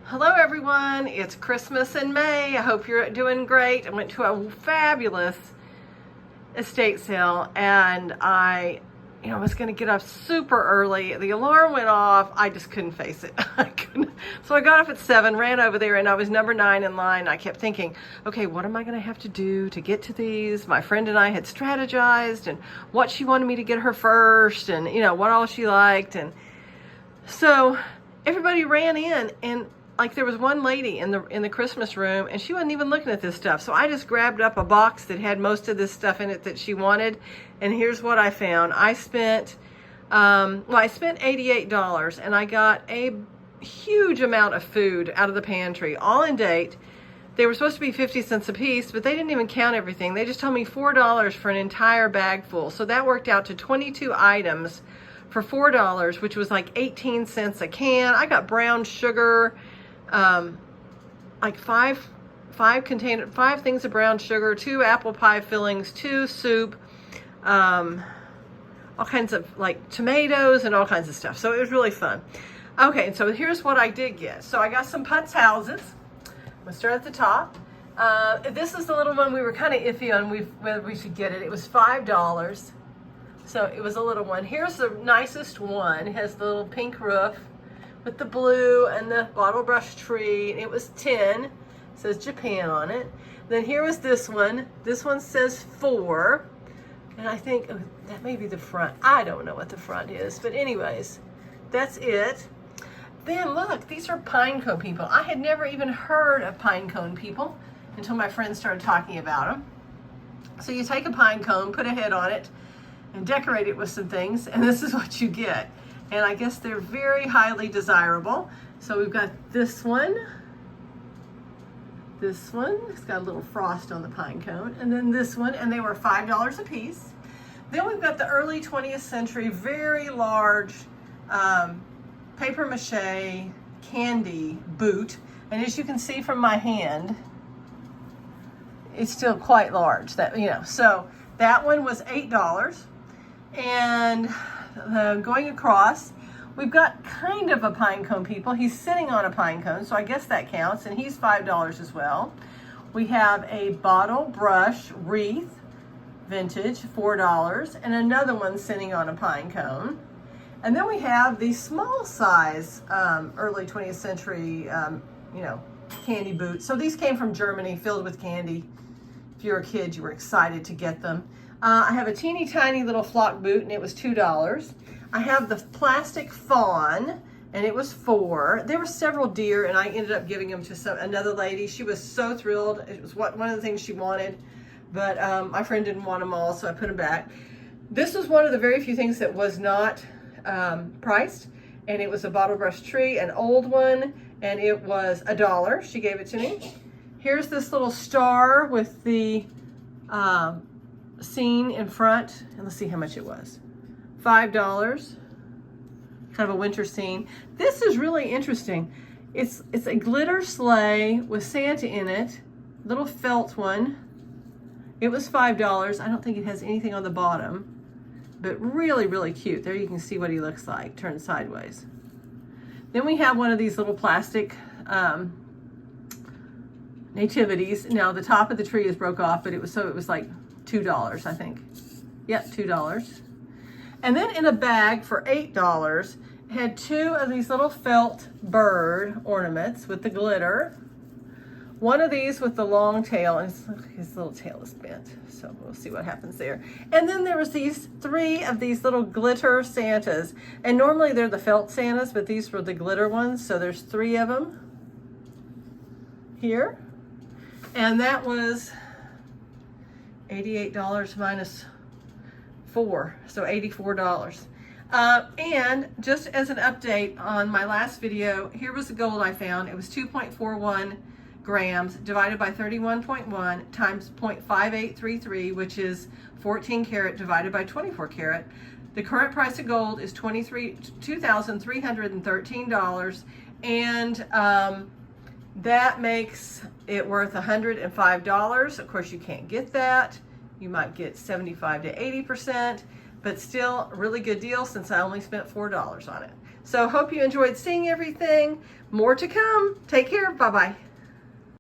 Hello everyone, it's Christmas in May. I hope you're doing great. I went to a fabulous estate sale and I was gonna get up super early. The alarm went off. I just couldn't face it. I couldn't. So I got up at 7, ran over there, and I was number 9 in line. I kept thinking, okay, what am I gonna have to do to get to these? My friend and I had strategized and what she wanted me to get her first and what all she liked. And so everybody ran in, and like there was one lady in the Christmas room and she wasn't even looking at this stuff. So I just grabbed up a box that had most of this stuff in it that she wanted. And here's what I found. I spent $88 and I got a huge amount of food out of the pantry, all in date. They were supposed to be 50 cents a piece, but they didn't even count everything. They just told me $4 for an entire bag full. So that worked out to 22 ings for $4, which was like 18 cents a can. I got brown sugar, like five things of brown sugar, 2 apple pie fillings, 2 soup, all kinds of like tomatoes and all kinds of stuff. So it was really fun. Okay, so here's what I did get. So I got some Putz houses. I'm gonna start at the top. This is the little one we were kind of iffy on whether we should get it. It was $5. So it was a little one. Here's the nicest one. It has the little pink roof with the blue and the bottle brush tree. It was 10. It says Japan on it. Then here was this one. This one says 4. And I think that may be the front. I don't know what the front is. But anyways, that's it. Then look, these are Pinecone people. I had never even heard of Pinecone people until my friends started talking about them. So you take a pine cone, put a head on it, and decorate it with some things, and this is what you get. And I guess they're very highly desirable. So we've got this one. This one, it's got a little frost on the pine cone. And then this one, and they were $5 a piece. Then we've got the early 20th century, very large paper mache candy boot. And as you can see from my hand, it's still quite large. So that one was $8. And going across, we've got kind of a Pinecone people. He's sitting on a pine cone, so I guess that counts, and he's $5 as well. We have a bottle brush wreath, vintage, $4, and another one sitting on a pine cone. And then we have these small size early 20th century, candy boots. So these came from Germany, filled with candy. If you were a kid, you were excited to get them. I have a teeny tiny little flock boot, and it was $2. I have the plastic fawn, and it was $4. There were several deer, and I ended up giving them to another lady. She was so thrilled. It was one of the things she wanted, but my friend didn't want them all, so I put them back. This was one of the very few things that was not priced, and it was a bottle brush tree, an old one, and it was $1. She gave it to me. Here's this little star with the scene in front, and let's see how much it was. $5, kind of a winter scene. This is really interesting. It's a glitter sleigh with Santa in it, little felt one. It was $5. I don't think it has anything on the bottom, but really, really cute. There you can see what he looks like, turned sideways. Then we have one of these little plastic nativities. Now the top of the tree is broke off, but it was like $2, I think. Yep, $2. And then in a bag for $8, had 2 of these little felt bird ornaments with the glitter. One of these with the long tail, and his little tail is bent, so we'll see what happens there. And then there was these 3 of these little glitter Santas. And normally they're the felt Santas, but these were the glitter ones, so there's 3 of them here. And that was $88 minus 4, so $84. And just as an update on my last video, here was the gold I found. It was 2.41 grams divided by 31.1 times 0.5833, which is 14 karat divided by 24 karat. The current price of gold is $2,313, and that makes it worth $105. Of course, you can't get that. You might get 75 to 80%, but still a really good deal since I only spent $4 on it. So hope you enjoyed seeing everything. More to come. Take care. Bye-bye.